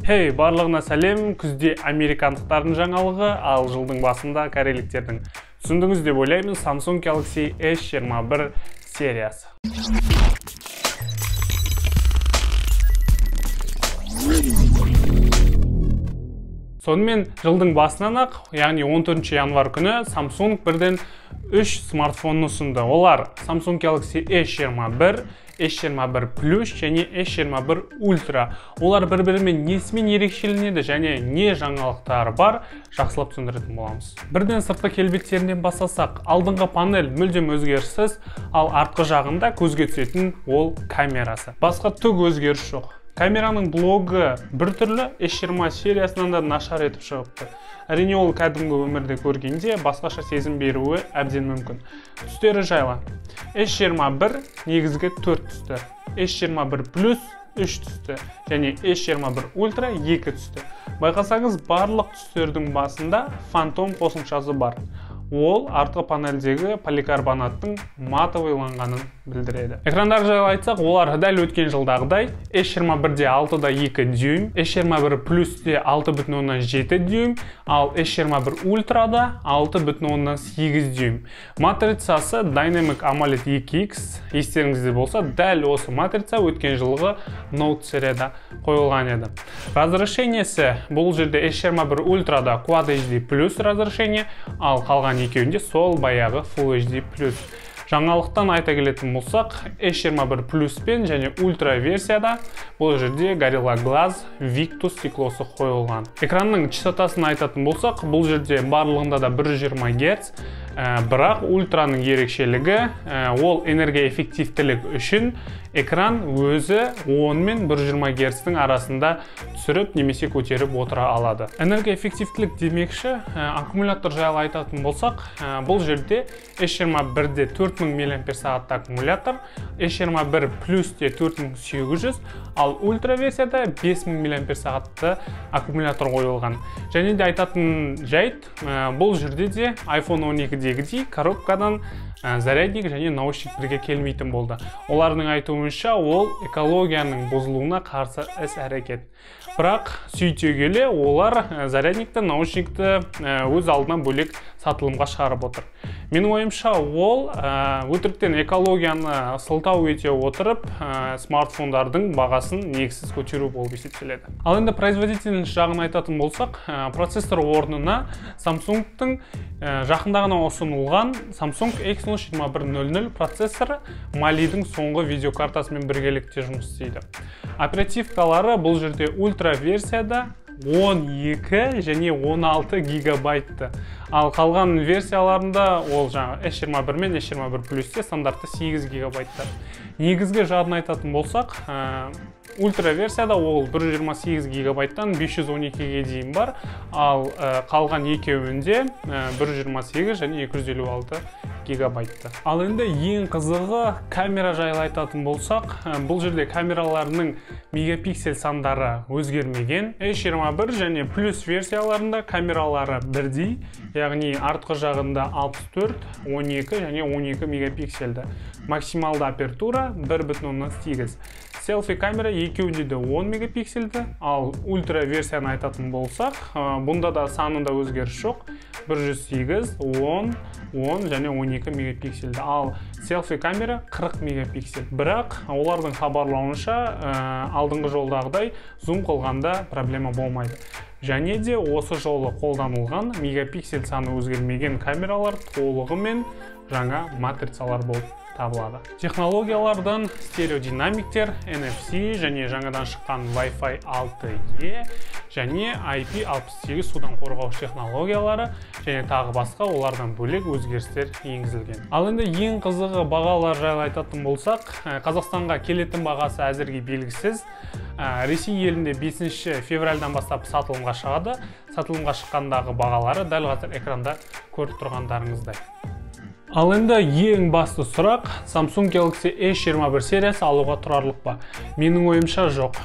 Хей, барлығына сәлем. Күзде американдықтардың жаңалығы, ал жылдың басында корейліктердің. Түсіндіңіз деп ойлаймыз, Samsung Galaxy S21 сериясы. Сонымен жылдың басынан ақ, яғни 14 январ күні Samsung бірден 3 смартфонын ұсынды. Олар Samsung Galaxy S21, S21 Plus және S21 Ultra. Олар бір-бірімен несімен ерекшеленеді және не жаңалықтары бар, жақсылап түсіндіретін боламыз. Бірден сыртқы келбеттерінен бастасақ, алдыңғы панель мүлдем өзгеріссіз, ал артқы жағында көзге түсетін ол камерасы. Басқа түк өзгеріс жоқ. Камераның блогы біртүрлі S20 сериясынан да нашар етіп шығыпты. Әрине ол кәдімгі өмірде көргенде басқаша сезім беруі әбден мүмкін. Түстері жайлы. S21 негізгі 4 түсті, S21 Plus 3 түсті және S21 Ultra 2 түсті. Байқасаңыз, барлық түстердің басында фантом қосымшасы бар. Ол артқы панельдегі поликарбонаттың матовыйланғанын білдіреді. Экрандар жайлы айтсақ, олар дәл өткен жылдағыдай S21-де 6.2 дюйм, S21 Plus-де 6.7 дюйм, ал S21 Ultra-да 6.8 дюйм. Матрицасы Dynamic AMOLED 2X. Естеріңізде болса, дәл осы матрица өткен жылғы Note серияда қойылған еді. Разрешениесі бұл жерде S21 Ultra-да Quad HD Plus разрешение, ал қалған екеуінде сол баяғы Full HD Plus. Жаңалықтан айта келетін болсақ, S21 Plus пен және Ultra версияда бұл жерде Gorilla Glass Victus стеклосы қойылған. Экранның частотасын айтатын болсақ, бұл жерде барлығында да 120 Гц, бірақ Ultraның ерекшелігі ол энергоэффективтілік үшін экран өзі 10 мен 120 Гц-тің арасында түсіріп немесе көтеріп отыра алады. Энергоэффективтілік демекші, аккумулятор жайлы айтатын болсақ, бұл жерде S21-де 4000 мАч аккумулятор, S21 Plus-де 4800, ал Ultra версияда 5000 мАч аккумулятор қойылған. Және де айтатын жайт, бұл жерде де iPhone 12-дегідей коробкадан зарядник және наушник бірге келмейтін болды. Олардың айтуынша, ол экологияның бұзылуына қарсы іс-әрекет. Бірақ сөйте келе, олар зарядникті, наушникті өз алдынан бөлек сатылымға шығарып отыр. Менің ойымша, ол өтіріктен экологияны сылтау ете отырып, смартфондардың бағасын негізсіз көтеру болып есептеледі. Ал енді производительность жағын айтатын болсақ, процессор орнына Samsung-тың жақында ғана ұсынылған Samsung Exynos 2100 процессоры Mali-дің соңғы видеокартасымен біргелікте жұмыс істейді. Оперативкалары бұл жерде Ultra версияда 12 және 16 гигабайтты. Ал қалған версияларында ол жаңа S21 мен S21 Plus-те стандартты 8 гигабайтты. Негізгі жадын айтатын болсақ, Ultra версияда ол 128 гигабайттан 512-ге дейін бар, ал қалған екеуінде 128 және 256 гигабайтты. Ал енді ең қызығы камера жайлы айтатын болсақ, бұл жерде камераларының мегапиксель сандары өзгермеген. S21 және Plus версияларында камералары бірдей, яғни артқы жағында 64, 12 және 12 мегапиксельді. Максималды апертура 1.8. Селфи камера екеуінде де 10 мегапиксельді, ал Ultra версияны айтатын болсақ, бұнда да санында өзгеріс жоқ. 108, 10, 10 және 12 мегапиксельді, ал селфи камера 40 мегапиксель. Бірақ олардың хабарлауынша алдыңғы жолдағыдай зум қылғанда проблема болмайды. Және де осы жолы қолданылған мегапиксель саны өзгермеген камералар толығымен жаңа матрицалар болып табылады. Технологиялардан стереодинамиктер, NFC және жаңадан шыққан Wi-Fi 6E және IP68 судан қорғаушы технологиялары және тағы басқа олардан бөлек өзгерістер енгізілген. Ал енді ең қызығы бағалар жайлы айтатын болсақ, Қазақстанға келетін бағасы әзірге белгісіз. Ресей елінде 5 февральдан бастап сатылымға шығады. Сатылымға шыққандағы бағалары дәл қазір экранда көріп тұрғандарыңыздай. Ал енді ең басты сұрақ, Samsung Galaxy S21 сериясы алуға тұрарлық па? Менің ойымша жоқ.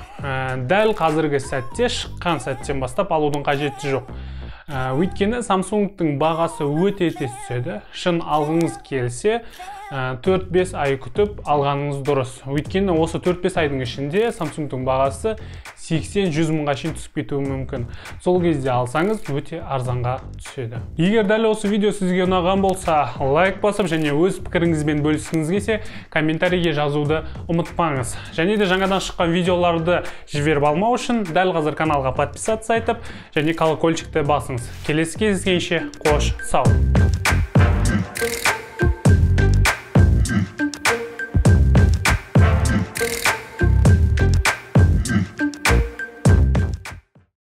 Дәл қазіргі сәтте, шыққан сәттен бастап алудың қажеті жоқ. Өйткені Samsung-тың бағасы өте тез түседі. Шын алғыңыз келсе, 4-5 ай күтіп алғаныңыз дұрыс. Өйткені осы 4-5 айдың ішінде Samsung-тың бағасы 80-100 мыңға шейін түсіп кетуі мүмкін. Сол кезде алсаңыз өте арзанға түседі. Егер дәл осы видео сізге ұнаған болса, лайк басып және өз пікіріңізбен бөліскіңіз келсе, комментарийге жазуды ұмытпаңыз. Және де жаңадан шыққан видеоларды жіберіп алмау үшін дәл қазір каналға подписаться етіп, және колокольчикті басыңыз. Келесі кездескенше қош сау.